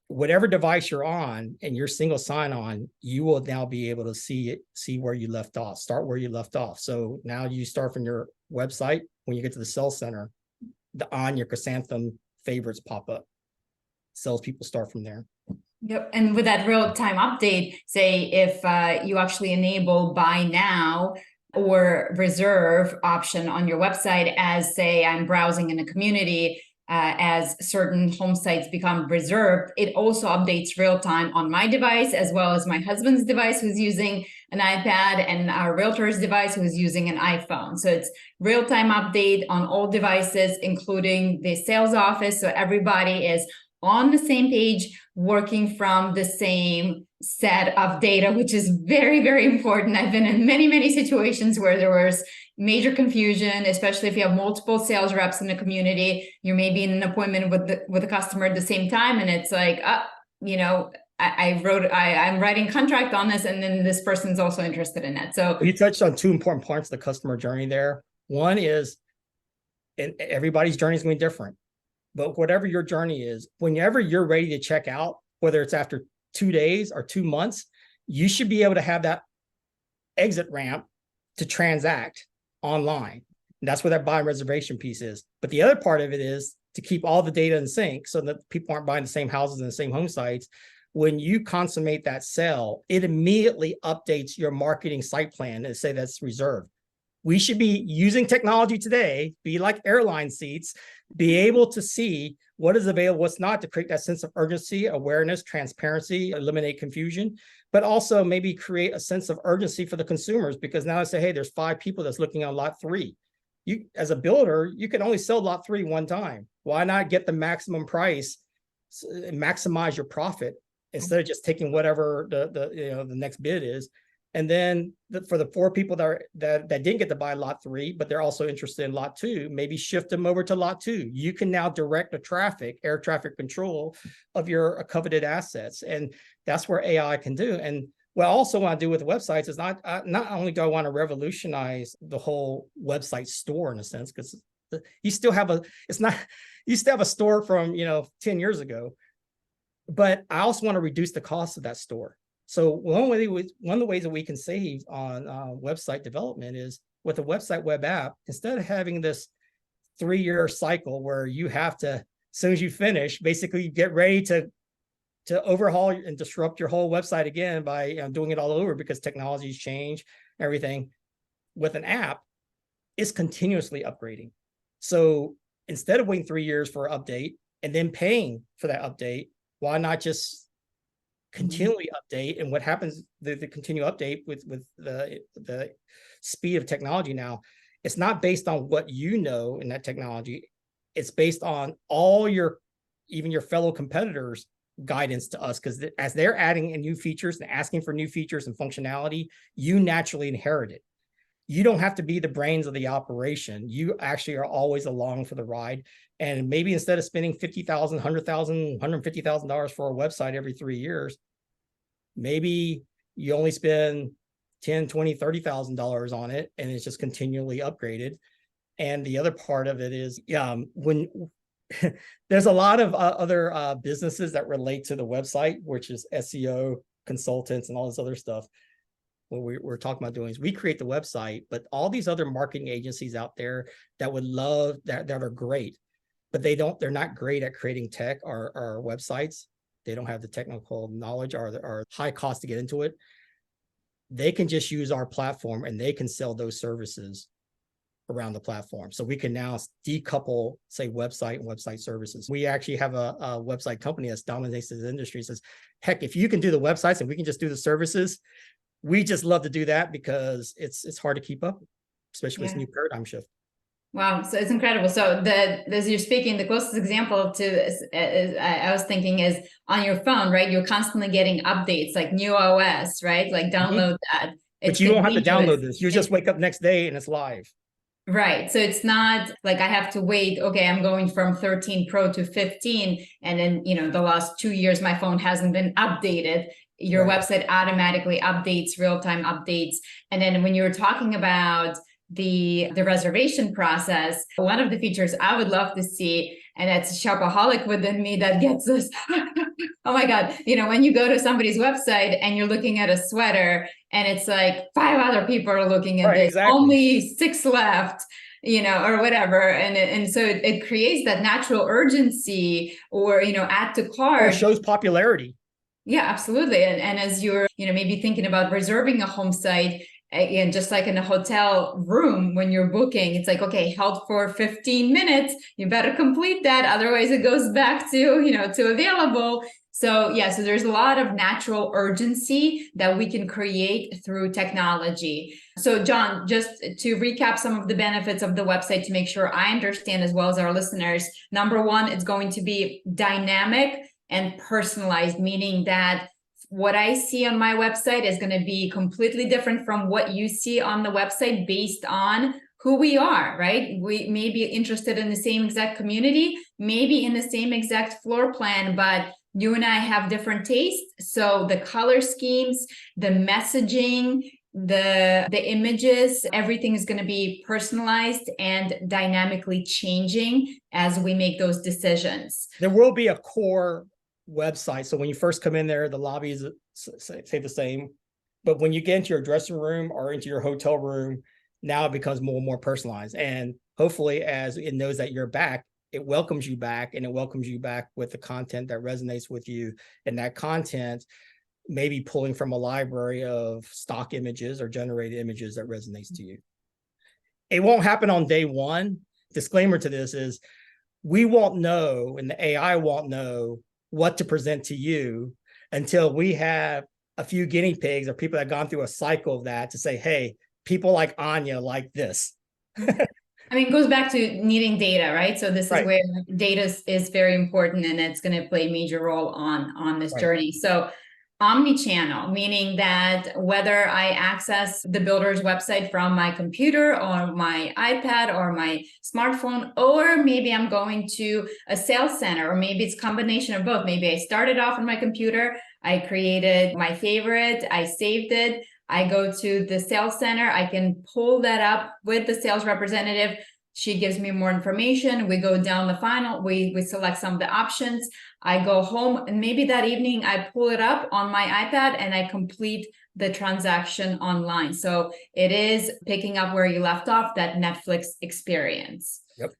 Whatever device you're on and your single sign-on, you will now be able to see where you left off, start where you left off. So now you start from your website. When you get to the sales center, your Chrysanthemum favorites pop up. Salespeople start from there. Yep. And with that real-time update, say if you actually enable buy now or reserve option on your website, as say I'm browsing in a community, as certain home sites become reserved, it also updates real time on my device as well as my husband's device who's using an iPad, and our realtor's device who's using an iPhone. So it's real time update on all devices, including the sales office. So everybody is on the same page, working from the same set of data, which is very, very important. I've been in many, many situations where there was major confusion, especially if you have multiple sales reps in the community. You may be in an appointment with the customer at the same time, and it's like, I'm writing contract on this, and then this person's also interested in it. So you touched on 2 important parts of the customer journey there. One is, and everybody's journey is going to be different, but whatever your journey is, whenever you're ready to check out, whether it's after 2 days or 2 months, you should be able to have that exit ramp to transact online. And that's where that buy and reservation piece is. But the other part of it is to keep all the data in sync so that people aren't buying the same houses and the same home sites. When you consummate that sale, it immediately updates your marketing site plan and say that's reserved. We should be using technology today, be like airline seats, be able to see what is available, what's not, to create that sense of urgency, awareness, transparency, eliminate confusion, but also maybe create a sense of urgency for the consumers, because now I say, hey, there's 5 people that's looking on lot 3. You, as a builder, you can only sell lot 3 one time. Why not get the maximum price and maximize your profit instead of just taking whatever the next bid is? And then for the 4 people that didn't get to buy lot 3, but they're also interested in lot 2, maybe shift them over to lot 2. You can now direct the traffic, air traffic control of your coveted assets. And that's where AI can do. And what I also want to do with websites is not only do I want to revolutionize the whole website store in a sense, because you still have a store from 10 years ago, but I also want to reduce the cost of that store. So one of the ways that we can save on website development is with a website web app. Instead of having this 3-year cycle where you have to, as soon as you finish, basically get ready to overhaul and disrupt your whole website again by doing it all over because technology's changed, everything. With an app, it's continuously upgrading. So instead of waiting 3 years for an update and then paying for that update, why not just continually update? And what happens, the continue update with the speed of technology now, it's not based on what you know in that technology. It's based on all even your fellow competitors' guidance to us, because as they're adding in new features and asking for new features and functionality, you naturally inherit it. You don't have to be the brains of the operation. You actually are always along for the ride. And maybe instead of spending $50,000, $100,000, $150,000 for a website every 3 years, maybe you only spend $10,000, $20,000, $30,000 on it, and it's just continually upgraded. And the other part of it is, when there's a lot of other businesses that relate to the website, which is SEO consultants and all this other stuff. What we're talking about doing is we create the website, but all these other marketing agencies out there that would love that are great, but they're not great at creating tech or websites. They don't have the technical knowledge or high cost to get into it. They can just use our platform and they can sell those services around the platform. So we can now decouple, say, website and website services. We actually have a website company that's dominates the industry. Says, heck, if you can do the websites and we can just do the services, we just love to do that because it's hard to keep up, especially with this new paradigm shift. Wow, so it's incredible. So as you're speaking, the closest example to I was thinking is on your phone, right? You're constantly getting updates like new OS, right? Like download that. But you don't have to download this. You just wake up next day and it's live. Right. So it's not like I have to wait. Okay, I'm going from 13 Pro to 15. And then, the last 2 years, my phone hasn't been updated. Your website automatically updates, real-time updates. And then when you were talking about the reservation process, one of the features I would love to see, and that's a shopaholic within me that gets this. Oh my God. When you go to somebody's website and you're looking at a sweater and it's like 5 other people are looking at this, exactly. Only 6 left, or whatever. And so it creates that natural urgency or, add to cart. Or shows popularity. Yeah, absolutely. And as you're, maybe thinking about reserving a home site, and just like in a hotel room, when you're booking, it's like, okay, held for 15 minutes, you better complete that. Otherwise it goes back to, to available. So yeah, so there's a lot of natural urgency that we can create through technology. So John, just to recap some of the benefits of the website to make sure I understand as well as our listeners. Number one, it's going to be dynamic and personalized, meaning that what I see on my website is going to be completely different from what you see on the website based on who we are, right? We may be interested in the same exact community, maybe in the same exact floor plan, but you and I have different tastes. So the color schemes, the messaging, the images, everything is going to be personalized and dynamically changing as we make those decisions. There will be a core website. So when you first come in there, the lobbies say the same. But when you get into your dressing room or into your hotel room, now it becomes more and more personalized. And hopefully, as it knows that you're back, it welcomes you back, and it welcomes you back with the content that resonates with you. And that content may be pulling from a library of stock images or generated images that resonates to you. It won't happen on day one. Disclaimer to this is we won't know, and the AI won't know what to present to you until we have a few guinea pigs or people that have gone through a cycle of that to say, hey, people like Anya like this. I mean, it goes back to needing data, right? So this is where data is very important, and it's going to play a major role on this journey. So omni-channel, meaning that whether I access the builder's website from my computer or my iPad or my smartphone, or maybe I'm going to a sales center, or maybe it's a combination of both. Maybe I started off on my computer, I created my favorite, I saved it, I go to the sales center, I can pull that up with the sales representative. She gives me more information. We go down the funnel, we select some of the options. I go home, and maybe that evening I pull it up on my iPad and I complete the transaction online. So it is picking up where you left off, that Netflix experience. Yep.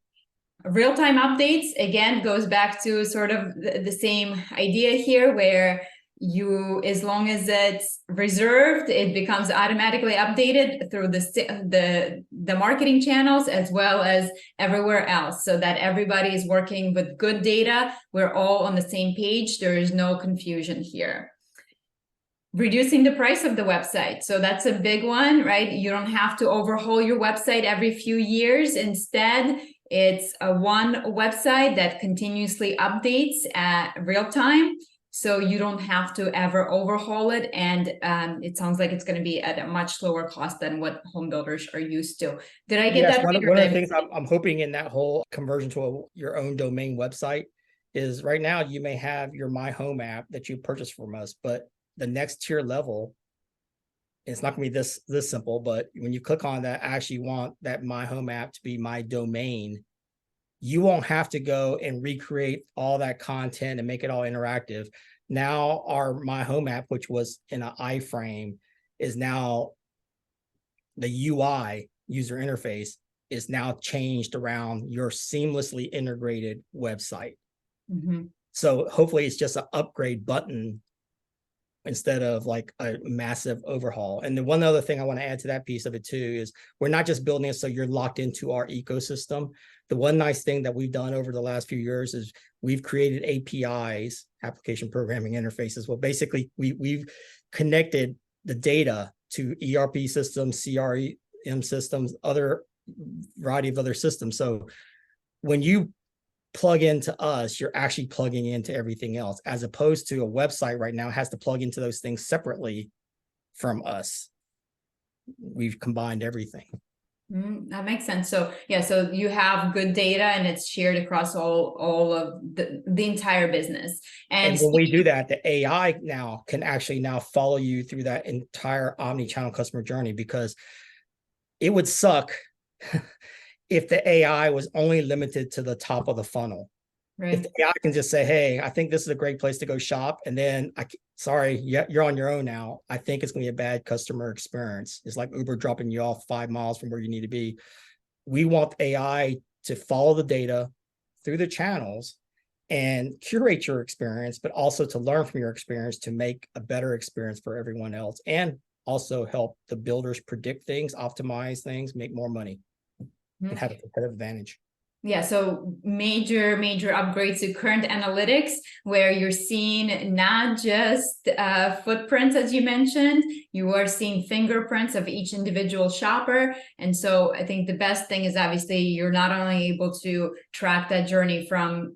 Real-time updates, again, goes back to sort of the same idea here, where you, as long as it's reserved, it becomes automatically updated through the marketing channels as well as everywhere else, so that everybody is working with good data. We're all on the same page. There is no confusion here. Reducing the price of the website. So that's a big one, right? You don't have to overhaul your website every few years. Instead, it's a one website that continuously updates at real time. So you don't have to ever overhaul it. And it sounds like it's going to be at a much lower cost than what home builders are used to. Did I get that right? One of the things I'm hoping in that whole conversion to your own domain website is, right now you may have your My Home app that you purchased from us, but the next tier level, it's not going to be this simple, but when you click on that, I actually want that My Home app to be my domain. You won't have to go and recreate all that content and make it all interactive. Now our My Home app, which was in an iframe, is now the UI user interface is now changed around your seamlessly integrated website. Mm-hmm. So hopefully it's just an upgrade button instead of like a massive overhaul. And the one other thing I want to add to that piece of it too is, we're not just building it so you're locked into our ecosystem. The one nice thing that we've done over the last few years is we've created APIs, application programming interfaces. Well, basically we've connected the data to ERP systems, CRM systems, other variety of other systems. So when you plug into us, you're actually plugging into everything else, as opposed to a website right now has to plug into those things separately from us. We've combined everything. That makes sense. So yeah, so you have good data and it's shared across all of the entire business. And when we do that, the AI now can actually now follow you through that entire omni-channel customer journey, because it would suck if the AI was only limited to the top of the funnel. Right. If the AI can just say, hey, I think this is a great place to go shop, and then sorry, you're on your own now, I think it's going to be a bad customer experience. It's like Uber dropping you off 5 miles from where you need to be. We want AI to follow the data through the channels and curate your experience, but also to learn from your experience to make a better experience for everyone else, and also help the builders predict things, optimize things, make more money, and have a competitive advantage. Yeah, so major upgrades to current analytics, where you're seeing not just footprints, as you mentioned, you are seeing fingerprints of each individual shopper. And so I think the best thing is, obviously, you're not only able to track that journey from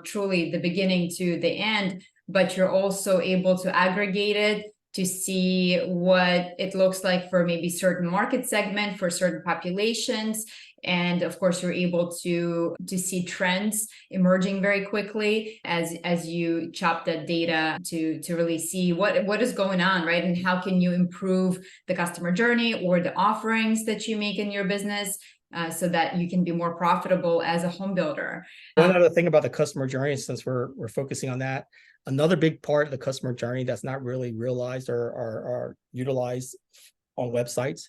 truly the beginning to the end, but you're also able to aggregate it to see what it looks like for maybe certain market segment, for certain populations. And of course, you're able to see trends emerging very quickly as you chop that data to really see what is going on, right? And how can you improve the customer journey or the offerings that you make in your business, so that you can be more profitable as a home builder. One other thing about the customer journey, since we're focusing on that, another big part of the customer journey that's not really realized or utilized on websites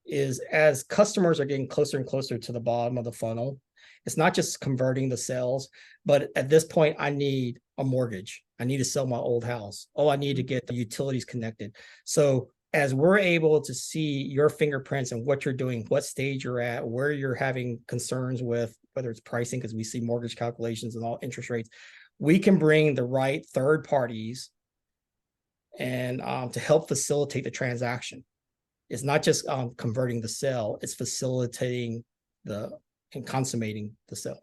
is, as customers are getting closer and closer to the bottom of the funnel, it's not just converting the sales, but at this point, I need a mortgage. I need to sell my old house. Oh, I need to get the utilities connected. So as we're able to see your fingerprints and what you're doing, what stage you're at, where you're having concerns with, whether it's pricing, because we see mortgage calculations and all interest rates, we can bring the right third parties and to help facilitate the transaction. It's not just converting the sale, it's facilitating and consummating the sale.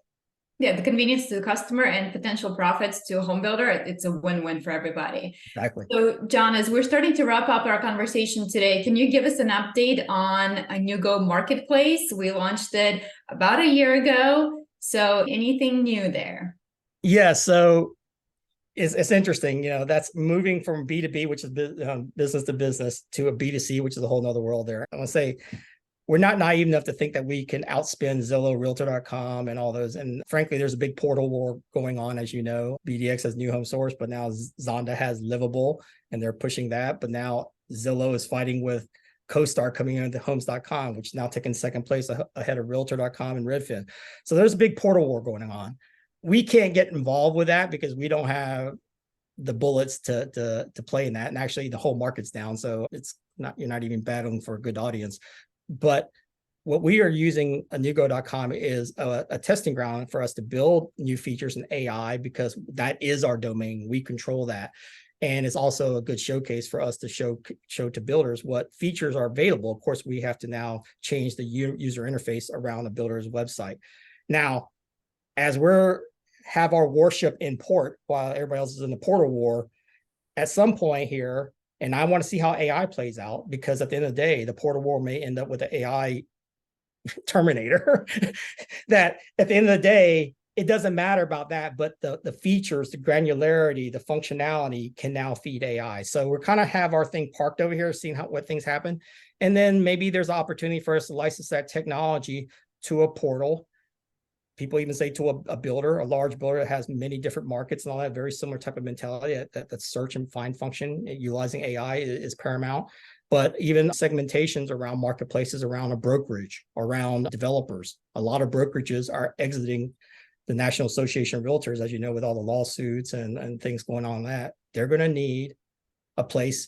Yeah, the convenience to the customer and potential profits to a home builder, it's a win-win for everybody. Exactly. So, John, as we're starting to wrap up our conversation today, can you give us an update on Anewgo Marketplace? We launched it about a year ago. So anything new there? Yeah, so it's interesting, that's moving from B2B, which is business to business, to a B2C, which is a whole nother world there. I want to say we're not naive enough to think that we can outspin Zillow, Realtor.com, and all those. And frankly, there's a big portal war going on, as you know. BDX has New Home Source, but now Zonda has Livable, and they're pushing that. But now Zillow is fighting with CoStar coming into Homes.com, which is now taking second place ahead of Realtor.com and Redfin. So there's a big portal war going on. We can't get involved with that because we don't have the bullets to play in that. And actually, the whole market's down, so you're not even battling for a good audience. But what we are using Anewgo.com is a testing ground for us to build new features in AI, because that is our domain. We control that. And it's also a good showcase for us to show to builders what features are available. Of course, we have to now change the user interface around a builder's website. Now, as we're have our warship in port while everybody else is in the portal war, at some point here, and I want to see how AI plays out, because at the end of the day, the portal war may end up with an AI Terminator. That at the end of the day, it doesn't matter about that, but the features, the granularity, the functionality can now feed AI. So we're kind of have our thing parked over here, seeing what things happen. And then maybe there's an opportunity for us to license that technology to a portal. People even say to a builder, a large builder that has many different markets and all that, very similar type of mentality, that search and find function utilizing AI is paramount. But even segmentations around marketplaces, around a brokerage, around developers. A lot of brokerages are exiting the National Association of Realtors, as you know, with all the lawsuits and things going on that. They're going to need a place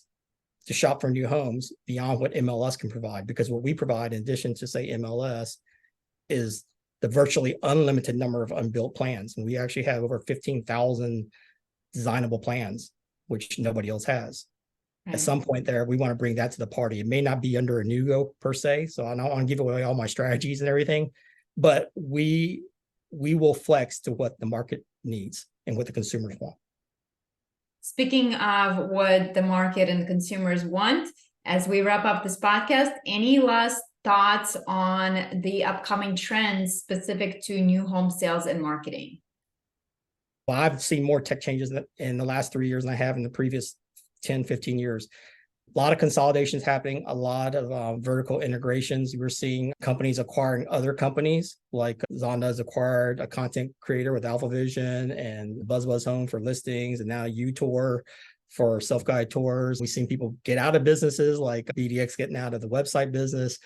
to shop for new homes beyond what MLS can provide, because what we provide, in addition to, say, MLS, is the virtually unlimited number of unbuilt plans. And we actually have over 15,000 designable plans, which nobody else has. At some point there, we want to bring that to the party. It may not be under Anewgo per se, so I don't want to give away all my strategies and everything, but we will flex to what the market needs and what the consumers want. Speaking of what the market and the consumers want, as we wrap up this podcast, any last thoughts on the upcoming trends specific to new home sales and marketing? Well, I've seen more tech changes in the last 3 years than I have in the previous 10, 15 years. A lot of consolidations happening, a lot of vertical integrations. We're seeing companies acquiring other companies, like Zonda has acquired a content creator with AlphaVision, and BuzzBuzz Home for listings, and now UTour for self-guided tours. We've seen people get out of businesses, like BDX getting out of the website business.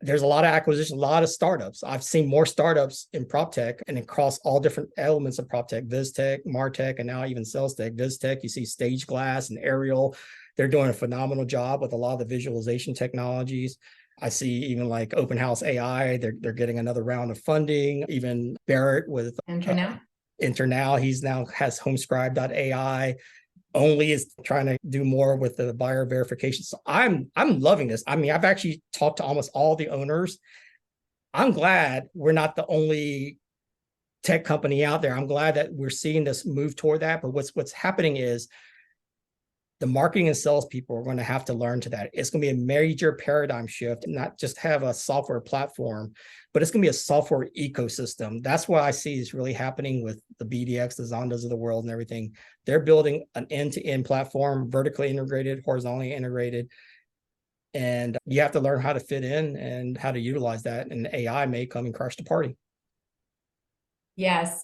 There's a lot of acquisitions, a lot of startups. I've seen more startups in prop tech and across all different elements of prop tech, VizTech, MarTech, and now even sales tech. VizTech, you see Stage Glass and Aerial. They're doing a phenomenal job with a lot of the visualization technologies. I see even like Open House AI, they're getting another round of funding. Even Barrett with Internal, he's now has HomeScribe.ai. Only is trying to do more with the buyer verification. So I'm loving this. I mean, I've actually talked to almost all the owners. I'm glad we're not the only tech company out there. I'm glad that we're seeing this move toward that. But what's happening is the marketing and sales people are going to have to learn to that. It's going to be a major paradigm shift, not just have a software platform, but it's going to be a software ecosystem. That's what I see is really happening with the BDX, the Zondas of the world and everything. They're building an end-to-end platform, vertically integrated, horizontally integrated. And you have to learn how to fit in and how to utilize that. And AI may come and crash the party. Yes.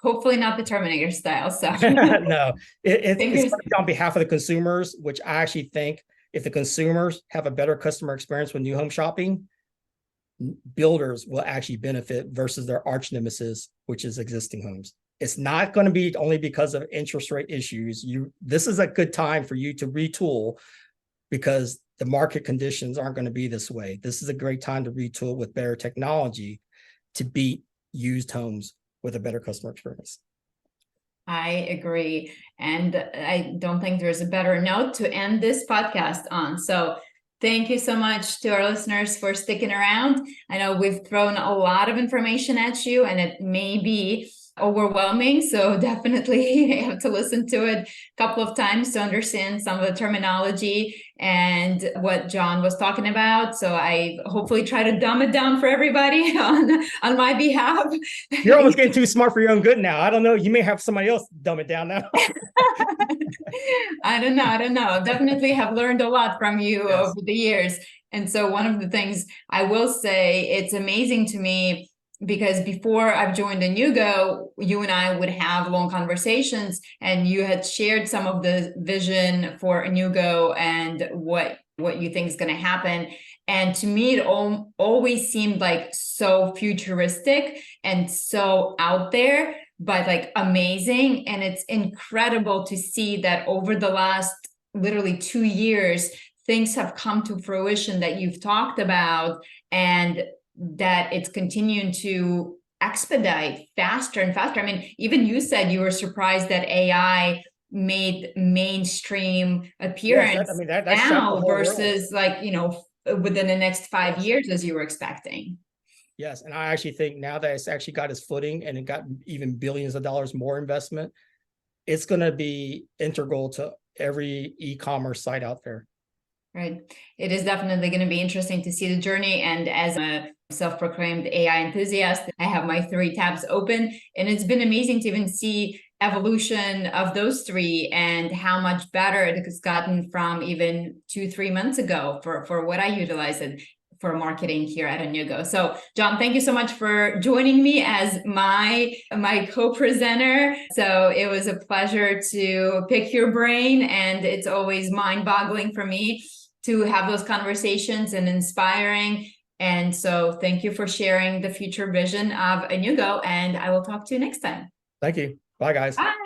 Hopefully not the Terminator style. So no, it's on behalf of the consumers, which I actually think if the consumers have a better customer experience with new home shopping, builders will actually benefit versus their arch nemesis, which is existing homes. It's not going to be only because of interest rate issues. This is a good time for you to retool, because the market conditions aren't going to be this way. This is a great time to retool with better technology to beat used homes with a better customer experience. I agree. And I don't think there's a better note to end this podcast on. So thank you so much to our listeners for sticking around. I know we've thrown a lot of information at you, and it may be overwhelming. So definitely have to listen to it a couple of times to understand some of the terminology and what John was talking about. So I hopefully try to dumb it down for everybody on my behalf. You're almost getting too smart for your own good now. I don't know. You may have somebody else dumb it down now. I don't know. Definitely have learned a lot from you over the years. And so one of the things I will say, it's amazing to me because before I've joined Anewgo, you and I would have long conversations, and you had shared some of the vision for Anewgo and what you think is going to happen. And to me, it always seemed like so futuristic and so out there, but like amazing. And it's incredible to see that over the last literally 2 years, things have come to fruition that you've talked about, and that it's continuing to expedite faster and faster. I mean, even you said you were surprised that AI made mainstream appearance that's now versus within the next 5 years as you were expecting. Yes, and I actually think now that it's actually got its footing and it got even billions of dollars more investment, it's going to be integral to every e-commerce site out there. Right. It is definitely going to be interesting to see the journey. And as a self-proclaimed AI enthusiast, I have my 3 tabs open, and it's been amazing to even see evolution of those 3 and how much better it has gotten from even 2-3 months ago for what I utilize it for marketing here at Anewgo. So John, thank you so much for joining me as my co-presenter. So it was a pleasure to pick your brain, and it's always mind-boggling for me to have those conversations and inspiring. And so thank you for sharing the future vision of Anewgo, and I will talk to you next time. Thank you. Bye, guys. Bye.